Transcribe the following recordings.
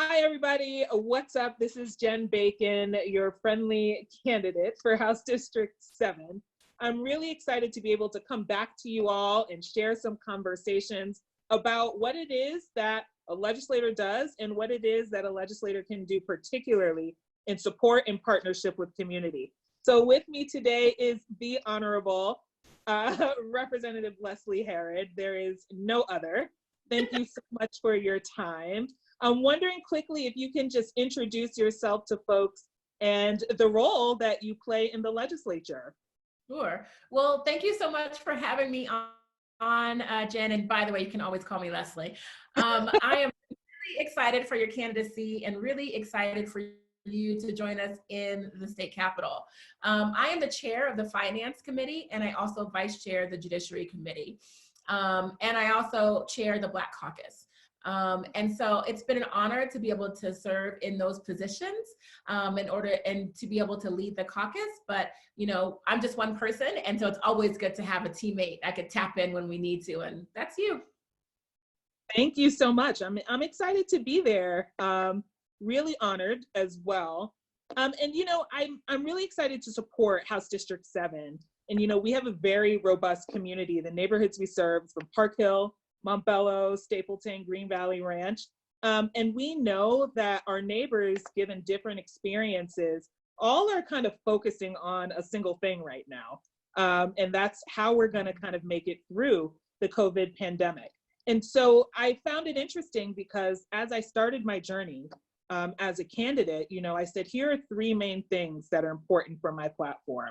Hi, everybody. What's up? This is Jen Bacon, your friendly candidate for House District 7. I'm really excited to be able to come back to you all and share some conversations about what it is that a legislator does and what it is that a legislator can do, particularly in support and partnership with community. So with me today is the Honorable Representative Leslie Herod. There is no other. Thank you so much for your time. I'm wondering quickly if you can just introduce yourself to folks and the role that you play in the legislature. Sure. Well, thank you so much for having me on Jen. And by the way, you can always call me Leslie. I am really excited for your candidacy and really excited for you to join us in the state capitol. I am the chair of the Finance Committee, and I also vice chair the Judiciary Committee. And I also chair the Black Caucus. And so it's been an honor to be able to serve in those positions and to be able to lead the caucus. But, you know, I'm just one person. And so it's always good to have a teammate I could tap in when we need to. And that's you. Thank you so much. I'm excited to be there. Really honored as well. And, you know, I'm really excited to support House District 7. And, you know, we have a very robust community. The neighborhoods we serve from Park Hill, Montbello, Stapleton, Green Valley Ranch. And we know that our neighbors, given different experiences, all are kind of focusing on a single thing right now. And that's how we're going to kind of make it through the COVID pandemic. And so I found it interesting because as I started my journey as a candidate, you know, I said, here are three main things that are important for my platform: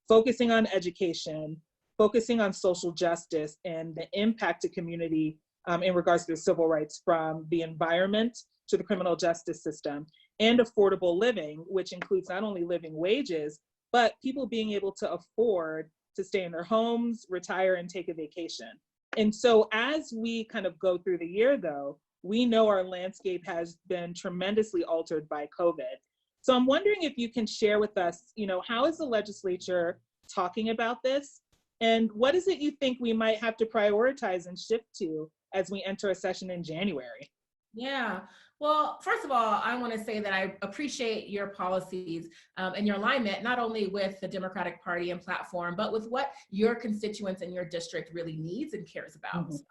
focusing on education, focusing on social justice and the impact to community in regards to civil rights, from the environment to the criminal justice system, and affordable living, which includes not only living wages, but people being able to afford to stay in their homes, retire, and take a vacation. And so as we kind of go through the year, though, we know our landscape has been tremendously altered by COVID. So I'm wondering if you can share with us, you know, how is the legislature talking about this? And what is it you think we might have to prioritize and shift to as we enter a session in January? Yeah. Well, first of all, I want to say that I appreciate your policies and your alignment, not only with the Democratic Party and platform, but with what your constituents in your district really needs and cares about. Mm-hmm. So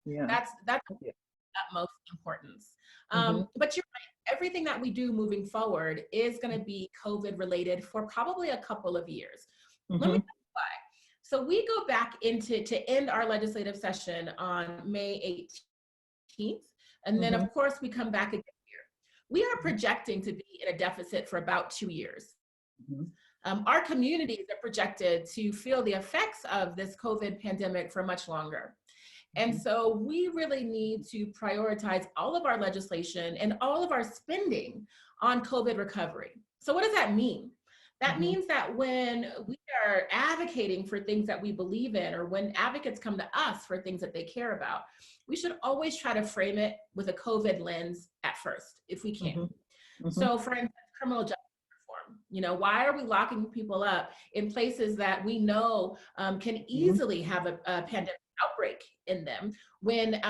Yeah. that's utmost importance. Mm-hmm. But you're right. Everything that we do moving forward is going to be COVID related for probably a couple of years. Mm-hmm. Let me tell you why. So we go back to end our legislative session on May 18th. And then of course we come back again here. We are projecting to be in a deficit for about 2 years. Our communities are projected to feel the effects of this COVID pandemic for much longer. And so we really need to prioritize all of our legislation and all of our spending on COVID recovery. So what does that mean? That means that when we are advocating for things that we believe in, or when advocates come to us for things that they care about, we should always try to frame it with a COVID lens at first, if we can. So for instance, criminal justice reform, you know, why are we locking people up in places that we know can easily have a pandemic outbreak in them when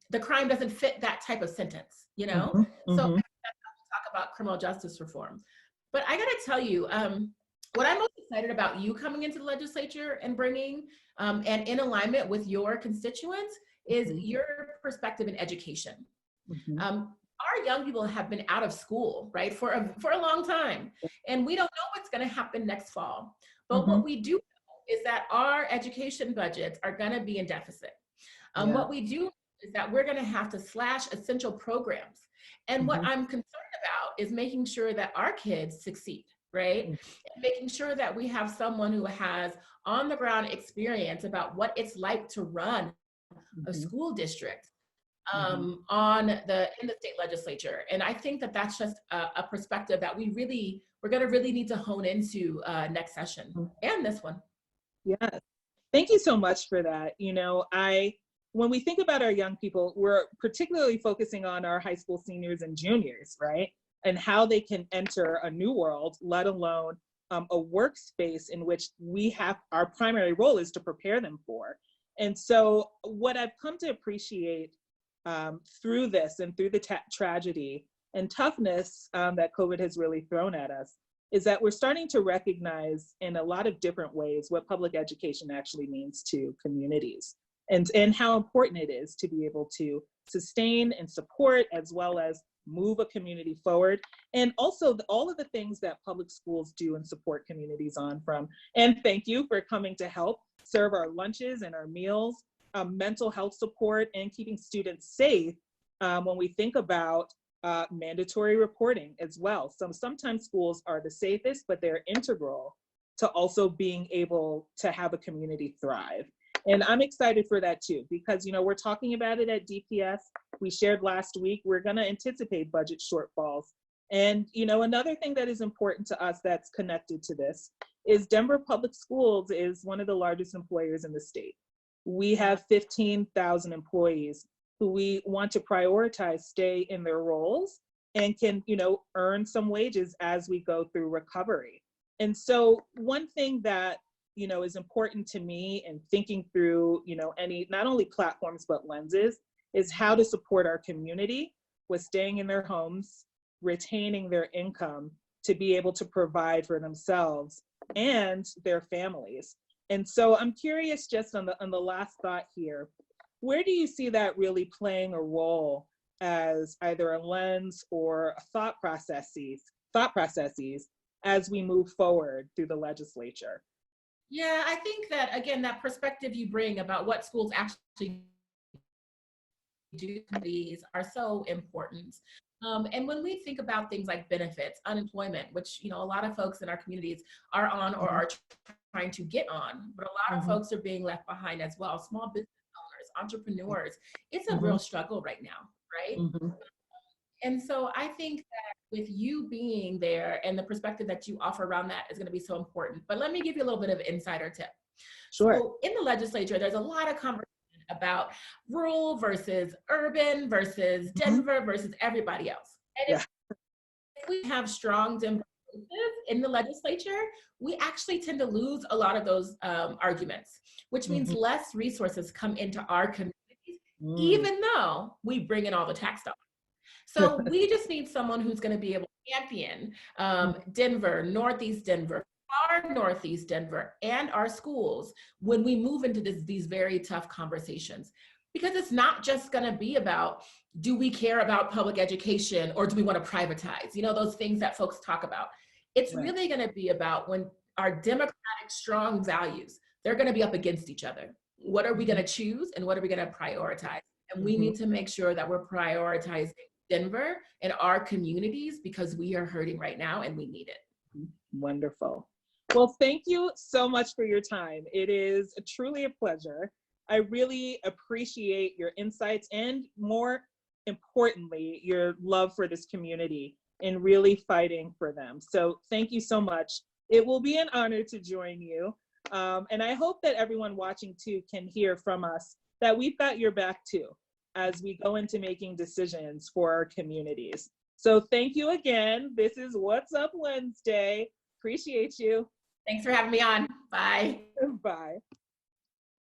the crime doesn't fit that type of sentence, you know? So that's how we talk about criminal justice reform. But I gotta tell you, what I'm most excited about you coming into the legislature and bringing, and in alignment with your constituents, is your perspective in education. Our young people have been out of school, right, for a long time, and we don't know what's gonna happen next fall. But what we do know is that our education budgets are gonna be in deficit. What we do is that we're gonna have to slash essential programs. And what I'm concerned about is making sure that our kids succeed, right? And making sure that we have someone who has on the ground experience about what it's like to run a school district in the state legislature. And I think that that's just a perspective that we're gonna really need to hone into next session and this one. Yes, thank you so much for that. You know, when we think about our young people, we're particularly focusing on our high school seniors and juniors, right? And how they can enter a new world, let alone a workspace in which our primary role is to prepare them for. And so what I've come to appreciate through this and through the tragedy and toughness that COVID has really thrown at us is that we're starting to recognize in a lot of different ways what public education actually means to communities and how important it is to be able to sustain and support as well as move a community forward. And also all of the things that public schools do and support communities on from. And thank you for coming to help serve our lunches and our meals, mental health support, and keeping students safe when we think about mandatory reporting as well. Sometimes schools are the safest, but they're integral to also being able to have a community thrive. And I'm excited for that too, because we're talking about it at DPS. We shared last week, we're gonna anticipate budget shortfalls. And another thing that is important to us that's connected to this is Denver Public Schools is one of the largest employers in the state. We have 15,000 employees who we want to prioritize stay in their roles and can, earn some wages as we go through recovery. And so one thing that, is important to me in thinking through, any, not only platforms, but lenses, is how to support our community with staying in their homes, retaining their income to be able to provide for themselves and their families. And so I'm curious, just on the last thought here, where do you see that really playing a role as either a lens or a thought processes as we move forward through the legislature? Yeah, I think that, again, that perspective you bring about what schools actually do these are so important. And when we think about things like benefits, unemployment, which a lot of folks in our communities are on or are trying to get on, but a lot of folks are being left behind as well. Small business owners, entrepreneurs, it's a real struggle right now, right? And so I think that with you being there and the perspective that you offer around that is going to be so important. But let me give you a little bit of insider tip. Sure. So in the legislature, there's a lot of conversation about rural versus urban versus Denver versus everybody else. And if we have strong Denver voices in the legislature, we actually tend to lose a lot of those arguments, which means less resources come into our communities, even though we bring in all the tax dollars. So we just need someone who's going to be able to champion Denver, Northeast Denver, our Northeast Denver, and our schools when we move into these very tough conversations. Because it's not just going to be about, do we care about public education or do we want to privatize? Those things that folks talk about. It's really going to be about when our democratic strong values, they're going to be up against each other. What are we going to choose and what are we going to prioritize? And we need to make sure that we're prioritizing Denver and our communities because we are hurting right now and we need it. Wonderful. Well, thank you so much for your time. It is truly a pleasure. I really appreciate your insights and, more importantly, your love for this community and really fighting for them. So thank you so much. It will be an honor to join you. And I hope that everyone watching too can hear from us that we've got your back too as we go into making decisions for our communities. So thank you again. This is What's Up Wednesday. Appreciate you. Thanks for having me on. Bye. Bye.